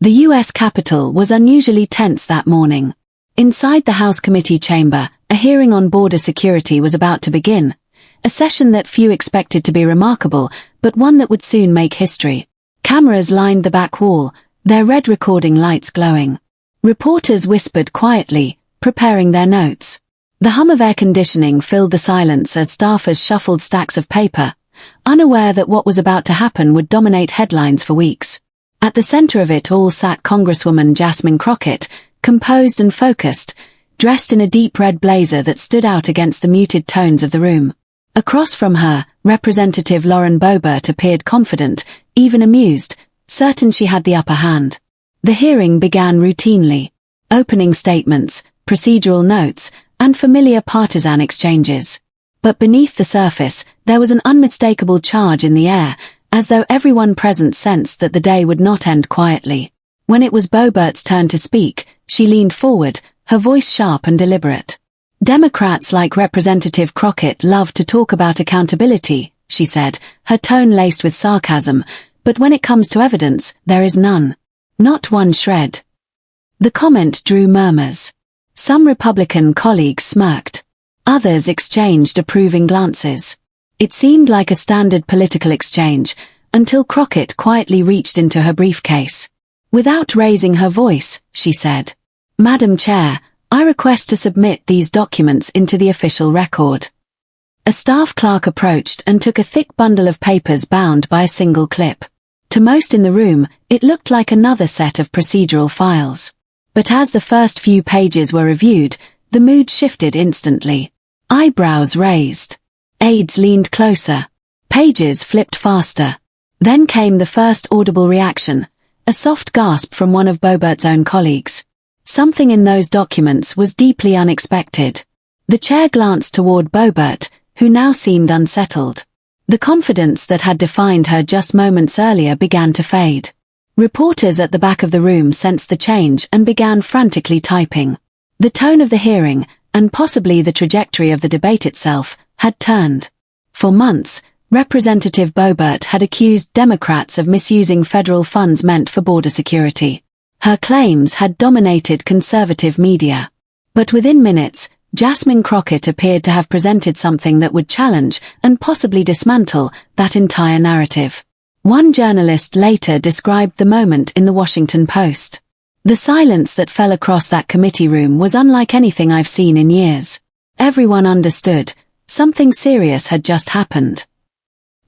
The U.S. Capitol was unusually tense that morning. Inside the House Committee chamber, a hearing on border security was about to begin, a session that few expected to be remarkable, but one that would soon make history. Cameras lined the back wall, their red recording lights glowing. Reporters whispered quietly, preparing their notes. The hum of air conditioning filled the silence as staffers shuffled stacks of paper, unaware that what was about to happen would dominate headlines for weeks. At the center of it all sat Congresswoman Jasmine Crockett, composed and focused, dressed in a deep red blazer that stood out against the muted tones of the room. Across from her, Representative Lauren Boebert appeared confident, even amused, certain she had the upper hand. The hearing began routinely. Opening statements, procedural notes, and familiar partisan exchanges. But beneath the surface, there was an unmistakable charge in the air, as though everyone present sensed that the day would not end quietly. When it was Boebert's turn to speak, she leaned forward, her voice sharp and deliberate. Democrats like Representative Crockett love to talk about accountability, she said, her tone laced with sarcasm, but when it comes to evidence, there is none. Not one shred. The comment drew murmurs. Some Republican colleagues smirked. Others exchanged approving glances. It seemed like a standard political exchange, until Crockett quietly reached into her briefcase. Without raising her voice, she said, "Madam Chair, I request to submit these documents into the official record." A staff clerk approached and took a thick bundle of papers bound by a single clip. To most in the room, it looked like another set of procedural files. But as the first few pages were reviewed, the mood shifted instantly. Eyebrows raised. Aides leaned closer. Pages flipped faster. Then came the first audible reaction, a soft gasp from one of Boebert's own colleagues. Something in those documents was deeply unexpected. The chair glanced toward Boebert, who now seemed unsettled. The confidence that had defined her just moments earlier began to fade. Reporters at the back of the room sensed the change and began frantically typing. The tone of the hearing, and possibly the trajectory of the debate itself, had turned. For months, Representative Boebert had accused Democrats of misusing federal funds meant for border security. Her claims had dominated conservative media. But within minutes, Jasmine Crockett appeared to have presented something that would challenge, and possibly dismantle, that entire narrative. One journalist later described the moment in the Washington Post. "The silence that fell across that committee room was unlike anything I've seen in years. Everyone understood. Something serious had just happened."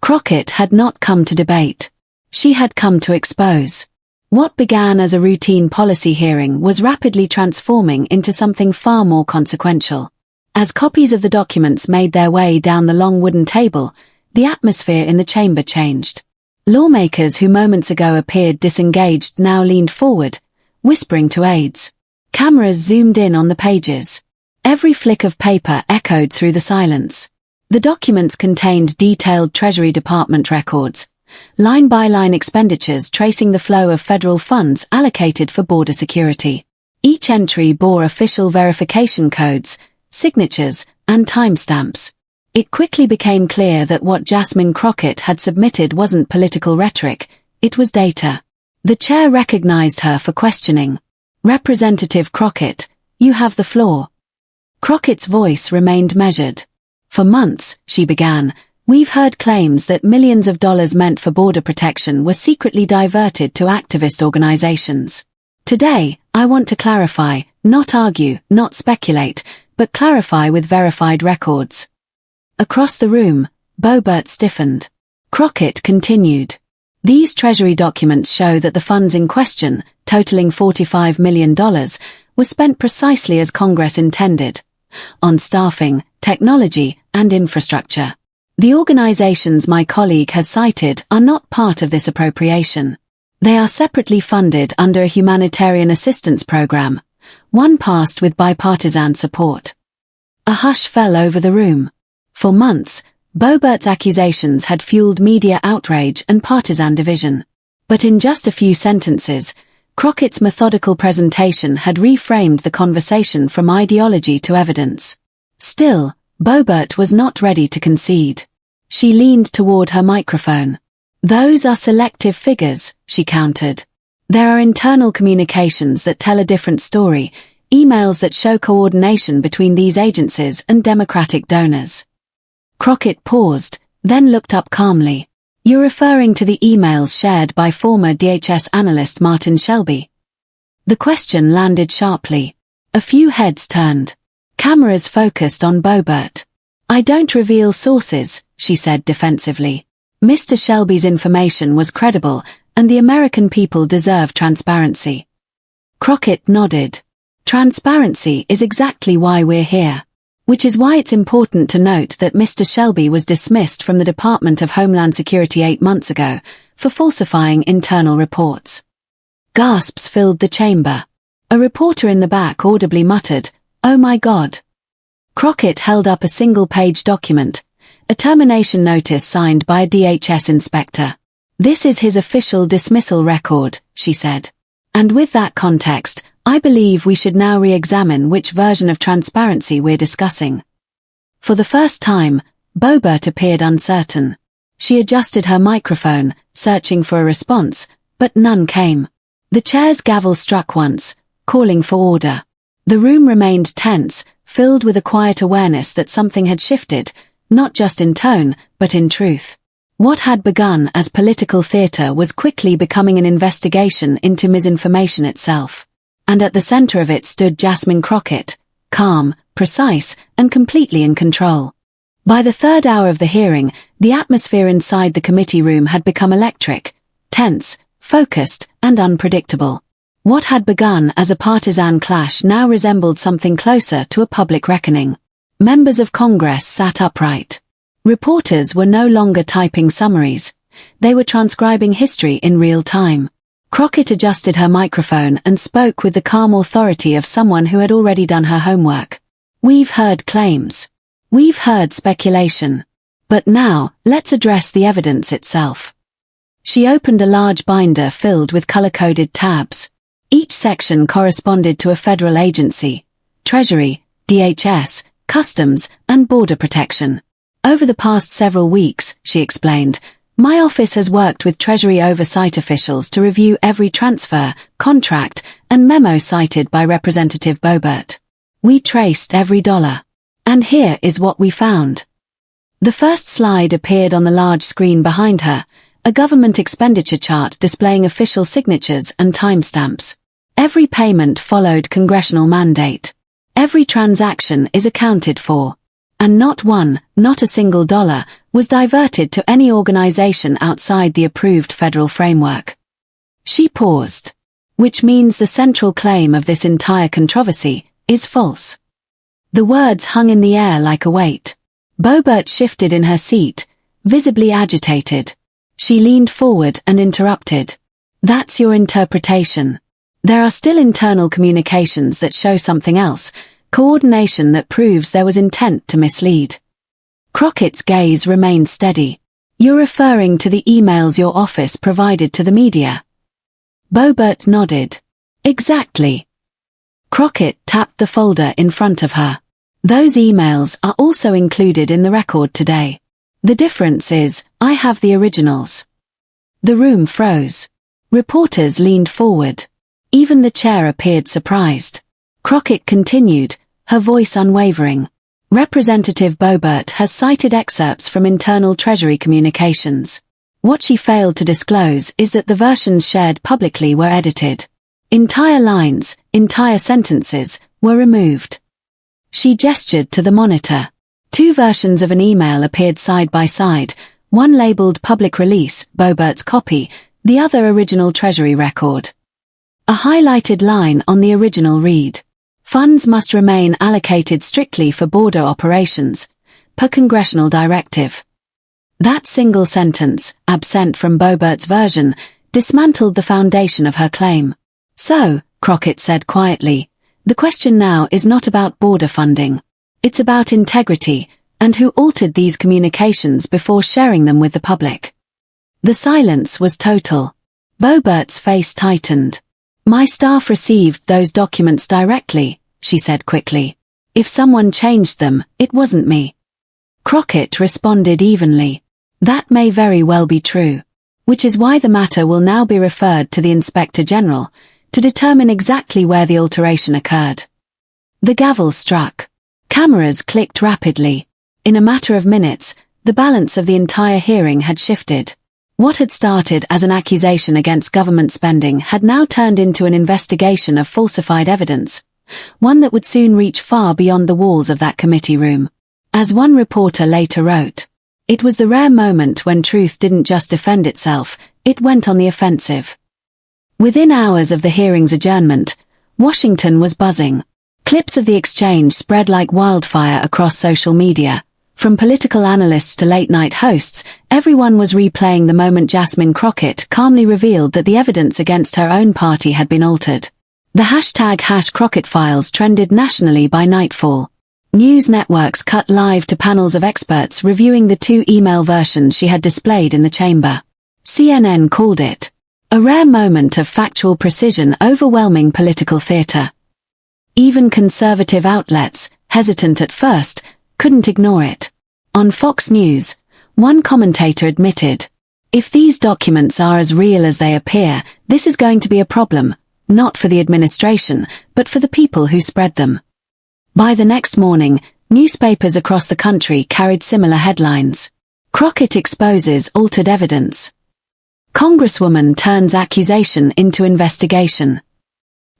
Crockett had not come to debate. She had come to expose. What began as a routine policy hearing was rapidly transforming into something far more consequential. As copies of the documents made their way down the long wooden table, the atmosphere in the chamber changed. Lawmakers who moments ago appeared disengaged now leaned forward, whispering to aides. Cameras zoomed in on the pages. Every flick of paper echoed through the silence. The documents contained detailed Treasury Department records, line-by-line expenditures tracing the flow of federal funds allocated for border security. Each entry bore official verification codes, signatures, and timestamps. It quickly became clear that what Jasmine Crockett had submitted wasn't political rhetoric, it was data. The chair recognized her for questioning. "Representative Crockett, you have the floor." Crockett's voice remained measured. "For months," she began, "we've heard claims that millions of dollars meant for border protection were secretly diverted to activist organizations. Today, I want to clarify, not argue, not speculate, but clarify with verified records." Across the room, Boebert stiffened. Crockett continued. "These Treasury documents show that the funds in question, totaling $45 million, were spent precisely as Congress intended, on staffing, technology, and infrastructure. The organizations my colleague has cited are not part of this appropriation. They are separately funded under a humanitarian assistance program, one passed with bipartisan support." A hush fell over the room. For months, Boebert's accusations had fueled media outrage and partisan division. But in just a few sentences, Crockett's methodical presentation had reframed the conversation from ideology to evidence. Still, Boebert was not ready to concede. She leaned toward her microphone. "Those are selective figures," she countered. There are internal communications that tell a different story, emails that show coordination between these agencies and Democratic donors. Crockett paused, then looked up calmly. You're referring to the emails shared by former DHS analyst Martin Shelby? The question landed sharply. A few heads turned. Cameras focused on Boebert. I don't reveal sources, she said defensively. Mr. Shelby's information was credible, and the American people deserve transparency. Crockett nodded. Transparency is exactly why we're here. Which is why it's important to note that Mr. Shelby was dismissed from the Department of Homeland Security 8 months ago for falsifying internal reports. Gasps filled the chamber. A reporter in the back audibly muttered, "Oh my God." Crockett held up a single-page document, a termination notice signed by a DHS inspector. "This is his official dismissal record," she said. "And with that context, I believe we should now re-examine which version of transparency we're discussing." For the first time, Boebert appeared uncertain. She adjusted her microphone, searching for a response, but none came. The chair's gavel struck once, calling for order. The room remained tense, filled with a quiet awareness that something had shifted, not just in tone, but in truth. What had begun as political theater was quickly becoming an investigation into misinformation itself. And at the center of it stood Jasmine Crockett, calm, precise, and completely in control. By the third hour of the hearing, the atmosphere inside the committee room had become electric, tense, focused, and unpredictable. What had begun as a partisan clash now resembled something closer to a public reckoning. Members of Congress sat upright. Reporters were no longer typing summaries. They were transcribing history in real time. Crockett adjusted her microphone and spoke with the calm authority of someone who had already done her homework. "We've heard claims. We've heard speculation. But now, let's address the evidence itself." She opened a large binder filled with color-coded tabs. Each section corresponded to a federal agency: Treasury, DHS, Customs, and Border Protection. "Over the past several weeks," she explained, "my office has worked with Treasury oversight officials to review every transfer, contract, and memo cited by Representative Boebert. We traced every dollar. And here is what we found." The first slide appeared on the large screen behind her, a government expenditure chart displaying official signatures and timestamps. Every payment followed congressional mandate. Every transaction is accounted for. And not a single dollar, was diverted to any organization outside the approved federal framework. She paused. Which means the central claim of this entire controversy is false. The words hung in the air like a weight. Boebert shifted in her seat, visibly agitated. She leaned forward and interrupted. "That's your interpretation. There are still internal communications that show something else, coordination that proves there was intent to mislead." Crockett's gaze remained steady. "You're referring to the emails your office provided to the media?" Boebert nodded. "Exactly." Crockett tapped the folder in front of her. "Those emails are also included in the record today. The difference is, I have the originals." The room froze. Reporters leaned forward. Even the chair appeared surprised. Crockett continued, her voice unwavering. "Representative Boebert has cited excerpts from internal Treasury communications. What she failed to disclose is that the versions shared publicly were edited. Entire lines, entire sentences, were removed." She gestured to the monitor. Two versions of an email appeared side by side, one labeled Public Release, Boebert's copy, the other Original Treasury Record. A highlighted line on the original read: "Funds must remain allocated strictly for border operations, per congressional directive." That single sentence, absent from Boebert's version, dismantled the foundation of her claim. "So," Crockett said quietly, "the question now is not about border funding. It's about integrity, and who altered these communications before sharing them with the public." The silence was total. Boebert's face tightened. "My staff received those documents directly," she said quickly. "If someone changed them, it wasn't me." Crockett responded evenly. "That may very well be true. which is why the matter will now be referred to the Inspector General to determine exactly where the alteration occurred. The gavel struck. Cameras clicked rapidly. In a matter of minutes, the balance of the entire hearing had shifted. What had started as an accusation against government spending had now turned into an investigation of falsified evidence, one that would soon reach far beyond the walls of that committee room. As one reporter later wrote, "It was the rare moment when truth didn't just defend itself, it went on the offensive." Within hours of the hearing's adjournment, Washington was buzzing. Clips of the exchange spread like wildfire across social media. From political analysts to late-night hosts, everyone was replaying the moment Jasmine Crockett calmly revealed that the evidence against her own party had been altered. The #Crockett Files trended nationally by nightfall. News networks cut live to panels of experts reviewing the two email versions she had displayed in the chamber. CNN called it a rare moment of factual precision overwhelming political theater. Even conservative outlets, hesitant at first, couldn't ignore it. On Fox News, one commentator admitted, "If these documents are as real as they appear, this is going to be a problem, not for the administration, but for the people who spread them." By the next morning, newspapers across the country carried similar headlines. Crockett exposes altered evidence. Congresswoman turns accusation into investigation.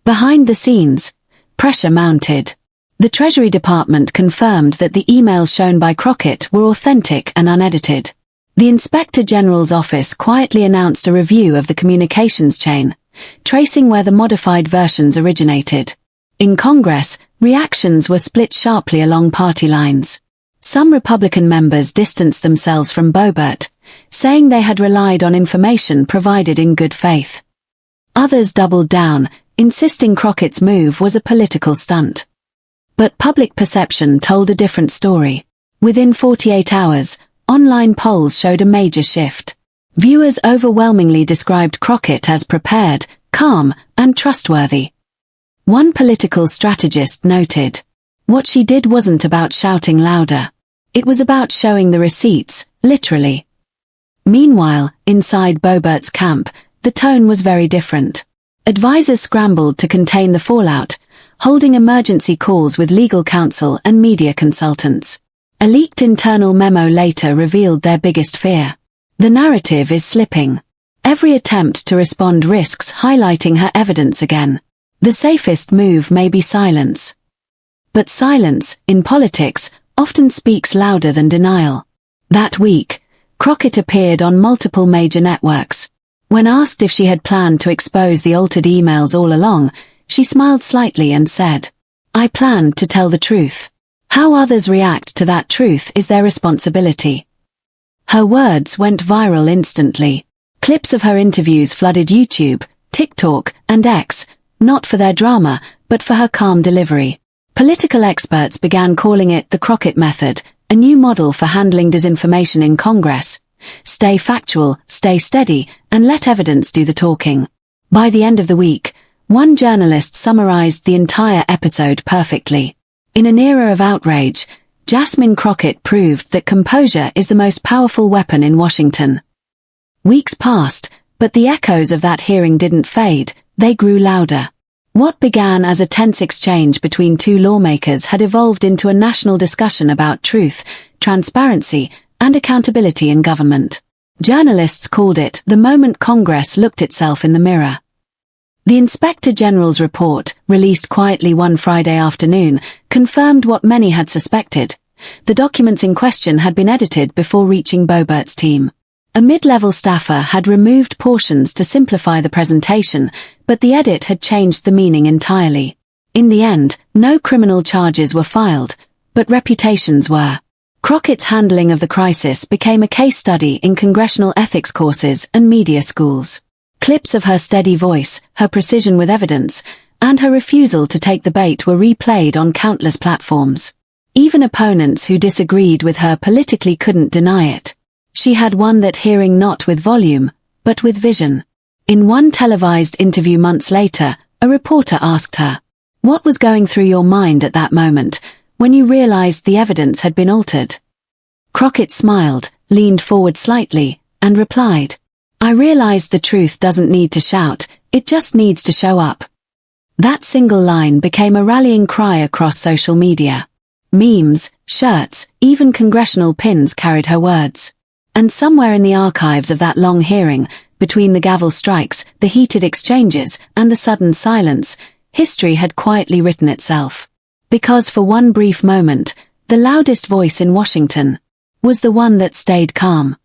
Behind the scenes, pressure mounted. The Treasury Department confirmed that the emails shown by Crockett were authentic and unedited. The Inspector General's office quietly announced a review of the communications chain, tracing where the modified versions originated. In Congress, reactions were split sharply along party lines. Some Republican members distanced themselves from Boebert, saying they had relied on information provided in good faith. Others doubled down, insisting Crockett's move was a political stunt. But public perception told a different story. Within 48 hours, online polls showed a major shift. Viewers overwhelmingly described Crockett as prepared, calm, and trustworthy. One political strategist noted, "What she did wasn't about shouting louder. It was about showing the receipts, literally." Meanwhile, inside Boebert's camp, the tone was very different. Advisors scrambled to contain the fallout, holding emergency calls with legal counsel and media consultants. A leaked internal memo later revealed their biggest fear. The narrative is slipping. Every attempt to respond risks highlighting her evidence again. The safest move may be silence. But silence, in politics, often speaks louder than denial. That week, Crockett appeared on multiple major networks. When asked if she had planned to expose the altered emails all along, she smiled slightly and said, "I planned to tell the truth. How others react to that truth is their responsibility." Her words went viral instantly. Clips of her interviews flooded YouTube, TikTok, and X, not for their drama, but for her calm delivery. Political experts began calling it the Crockett method, a new model for handling disinformation in Congress. Stay factual, stay steady, and let evidence do the talking. By the end of the week, one journalist summarized the entire episode perfectly. In an era of outrage, Jasmine Crockett proved that composure is the most powerful weapon in Washington. Weeks passed, but the echoes of that hearing didn't fade, they grew louder. What began as a tense exchange between two lawmakers had evolved into a national discussion about truth, transparency, and accountability in government. Journalists called it the moment Congress looked itself in the mirror. The Inspector General's report, released quietly one Friday afternoon, confirmed what many had suspected. The documents in question had been edited before reaching Boebert's team. A mid-level staffer had removed portions to simplify the presentation, but the edit had changed the meaning entirely. In the end, no criminal charges were filed, but reputations were. Crockett's handling of the crisis became a case study in congressional ethics courses and media schools. Clips of her steady voice, her precision with evidence, and her refusal to take the bait were replayed on countless platforms. Even opponents who disagreed with her politically couldn't deny it. She had won that hearing not with volume, but with vision. In one televised interview months later, a reporter asked her, "What was going through your mind at that moment, when you realized the evidence had been altered?" Crockett smiled, leaned forward slightly, and replied, I realized the truth doesn't need to shout, it just needs to show up. That single line became a rallying cry across social media. Memes, shirts, even congressional pins carried her words. And somewhere in the archives of that long hearing, between the gavel strikes, the heated exchanges, and the sudden silence, history had quietly written itself. Because for one brief moment, the loudest voice in Washington was the one that stayed calm.